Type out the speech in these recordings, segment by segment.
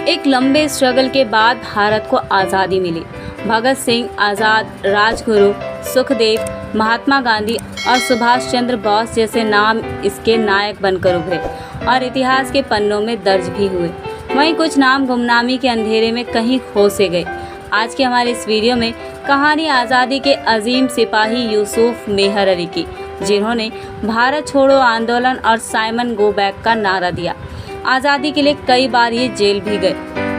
एक लंबे स्ट्रगल के बाद भारत को आज़ादी मिली। भगत सिंह, आज़ाद, राजगुरु, सुखदेव, महात्मा गांधी और सुभाष चंद्र बोस जैसे नाम इसके नायक बनकर उभरे और इतिहास के पन्नों में दर्ज भी हुए। वहीं कुछ नाम गुमनामी के अंधेरे में कहीं खो से गए। आज के हमारे इस वीडियो में कहानी आज़ादी के अजीम सिपाही यूसुफ मेहर अली की, जिन्होंने भारत छोड़ो आंदोलन और साइमन गो बैक का नारा दिया। आज़ादी के लिए कई बार ये जेल भी गए।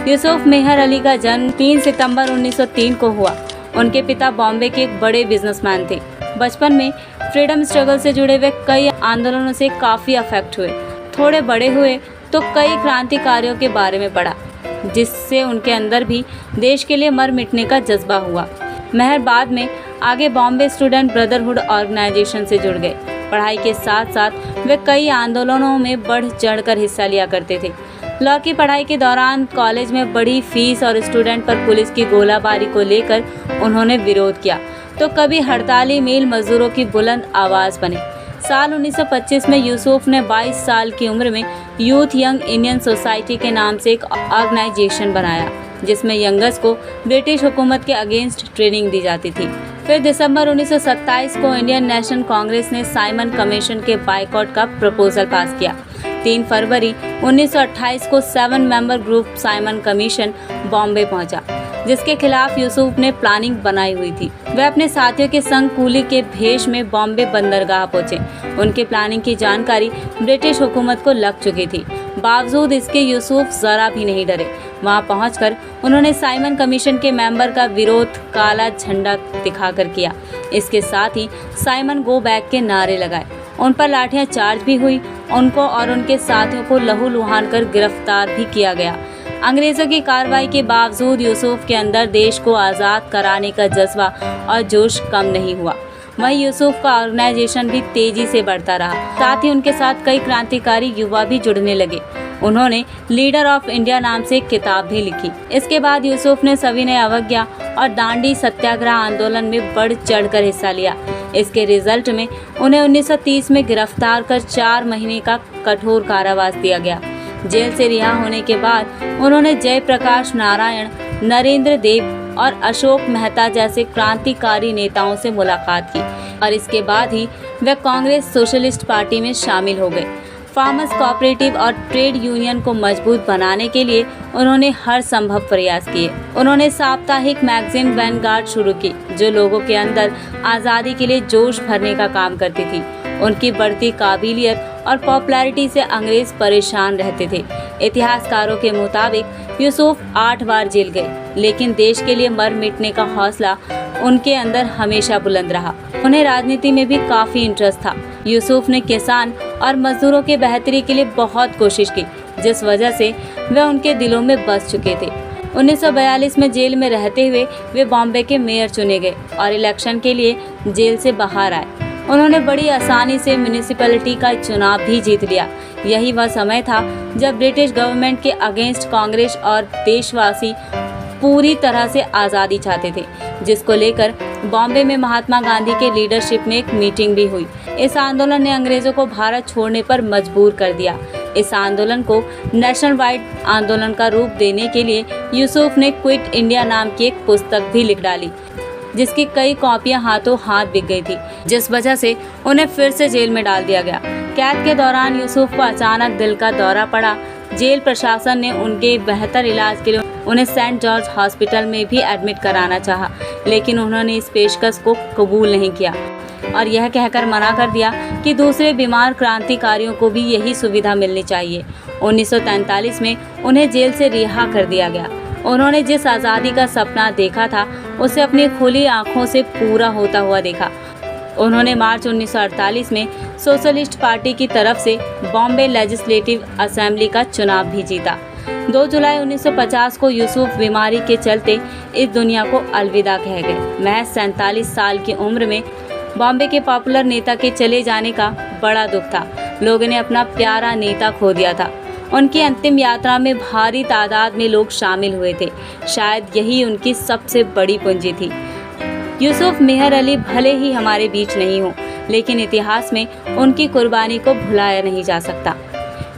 यूसुफ मेहर अली का जन्म 3 सितंबर 1903 को हुआ। उनके पिता बॉम्बे के एक बड़े बिजनेसमैन थे। बचपन में फ्रीडम स्ट्रगल से जुड़े हुए कई आंदोलनों से काफ़ी अफेक्ट हुए। थोड़े बड़े हुए तो कई क्रांतिकारियों के बारे में पढ़ा, जिससे उनके अंदर भी देश के लिए मर मिटने का जज्बा हुआ। मेहर बाद में आगे बॉम्बे स्टूडेंट ब्रदरहुड ऑर्गेनाइजेशन से जुड़ गए। पढ़ाई के साथ साथ वे कई आंदोलनों में बढ़ चढ़कर हिस्सा लिया करते थे। लॉ की पढ़ाई के दौरान कॉलेज में बढ़ी फीस और स्टूडेंट पर पुलिस की गोलाबारी को लेकर उन्होंने विरोध किया, तो कभी हड़ताली मील मजदूरों की बुलंद आवाज़ बने। साल 1925 में यूसुफ ने 22 साल की उम्र में यूथ यंग इंडियन सोसाइटी के नाम से एक ऑर्गेनाइजेशन बनाया, जिसमें यंगर्स को ब्रिटिश हुकूमत के अगेंस्ट ट्रेनिंग दी जाती थी। फिर दिसंबर 1927 को इंडियन नेशनल कांग्रेस ने साइमन कमीशन के बायकॉट का प्रपोजल पास किया। 3 फरवरी 1928 को 7 member group Simon commission Bombay पहुंचा, जिसके खिलाफ यूसुफ ने प्लानिंग बनाई हुई थी। वे अपने साथियों के संग कूली के भेष में बॉम्बे बंदरगाह पहुंचे। उनके प्लानिंग की जानकारी ब्रिटिश हुकूमत को लग चुकी थी। बावजूद इसके यूसुफ जरा भी नहीं डरे। वहां पहुंचकर उन्होंने साइमन कमीशन के मेंबर का विरोध काला झंडा दिखाकर किया। इसके साथ ही साइमन गो बैक के नारे लगाए। उन पर लाठियां चार्ज भी हुई। उनको और उनके साथियों को लहूलुहान कर गिरफ्तार भी किया गया। अंग्रेजों की कार्रवाई के बावजूद यूसुफ के अंदर देश को आज़ाद कराने का जज्बा और जोश कम नहीं हुआ। वहीं यूसुफ का ऑर्गेनाइजेशन भी तेजी से बढ़ता रहा। साथ ही उनके साथ कई क्रांतिकारी युवा भी जुड़ने लगे। उन्होंने लीडर ऑफ इंडिया नाम से एक किताब भी लिखी। इसके बाद यूसुफ ने सविनय अवज्ञा और दांडी सत्याग्रह आंदोलन में बढ़ चढ़कर हिस्सा लिया। इसके रिजल्ट में उन्हें 1930 में गिरफ्तार कर 4 महीने का कठोर कारावास दिया गया। जेल से रिहा होने के बाद उन्होंने जयप्रकाश नारायण, नरेंद्र देव और अशोक मेहता जैसे क्रांतिकारी नेताओं से मुलाकात की और इसके बाद ही वे कांग्रेस सोशलिस्ट पार्टी में शामिल हो गए। फार्मर्स कोऑपरेटिव और ट्रेड यूनियन को मजबूत बनाने के लिए उन्होंने हर संभव प्रयास किए। उन्होंने साप्ताहिक मैगजीन वैनगार्ड शुरू की, जो लोगों के अंदर आज़ादी के लिए जोश भरने का काम करती थी। उनकी बढ़ती काबिलियत और पॉपुलैरिटी से अंग्रेज परेशान रहते थे। इतिहासकारों के मुताबिक यूसुफ 8 बार जेल गए, लेकिन देश के लिए मर मिटने का हौसला उनके अंदर हमेशा बुलंद रहा। उन्हें राजनीति में भी काफ़ी इंटरेस्ट था। यूसुफ ने किसान और मजदूरों के बेहतरी के लिए बहुत कोशिश की, जिस वजह से वे उनके दिलों में बस चुके थे। 1942 में जेल में रहते हुए वे बॉम्बे के मेयर चुने गए और इलेक्शन के लिए जेल से बाहर आए। उन्होंने बड़ी आसानी से म्यूनिसिपैलिटी का चुनाव भी जीत लिया। यही वह समय था जब ब्रिटिश गवर्नमेंट के अगेंस्ट कांग्रेस और देशवासी पूरी तरह से आज़ादी चाहते थे, जिसको लेकर बॉम्बे में महात्मा गांधी के लीडरशिप में एक मीटिंग भी हुई। इस आंदोलन ने अंग्रेजों को भारत छोड़ने पर मजबूर कर दिया। इस आंदोलन को नेशनल वाइड आंदोलन का रूप देने के लिए यूसुफ ने क्विट इंडिया नाम की एक पुस्तक भी लिख डाली, जिसकी कई कॉपियां हाथों हाथ बिक गई थी, जिस वजह से उन्हें फिर से जेल में डाल दिया गया। कैद के दौरान यूसुफ को अचानक दिल का दौरा पड़ा। जेल प्रशासन ने उनके बेहतर इलाज के लिए उन्हें सेंट जॉर्ज हॉस्पिटल में भी एडमिट कराना चाहा, लेकिन उन्होंने इस पेशकश को कबूल नहीं किया और यह कहकर मना कर दिया कि दूसरे बीमार क्रांतिकारियों को भी यही सुविधा मिलनी चाहिए। 1943 में उन्हें जेल से रिहा कर दिया गया। उन्होंने जिस आज़ादी का सपना देखा था, उसे अपनी खुली आंखों से पूरा होता हुआ देखा। उन्होंने मार्च 1948 में सोशलिस्ट पार्टी की तरफ से बॉम्बे लेजिस्लेटिव असेंबली का चुनाव भी जीता। 2 जुलाई 1950 को यूसुफ बीमारी के चलते इस दुनिया को अलविदा कह गए। महज 47 साल की उम्र में बॉम्बे के पॉपुलर नेता के चले जाने का बड़ा दुख था। लोगों ने अपना प्यारा नेता खो दिया था। उनकी अंतिम यात्रा में भारी तादाद में लोग शामिल हुए थे। शायद यही उनकी सबसे बड़ी पूंजी थी। यूसुफ मेहर अली भले ही हमारे बीच नहीं हो, लेकिन इतिहास में उनकी कुर्बानी को भुलाया नहीं जा सकता।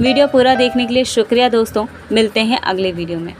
वीडियो पूरा देखने के लिए शुक्रिया दोस्तों, मिलते हैं अगले वीडियो में।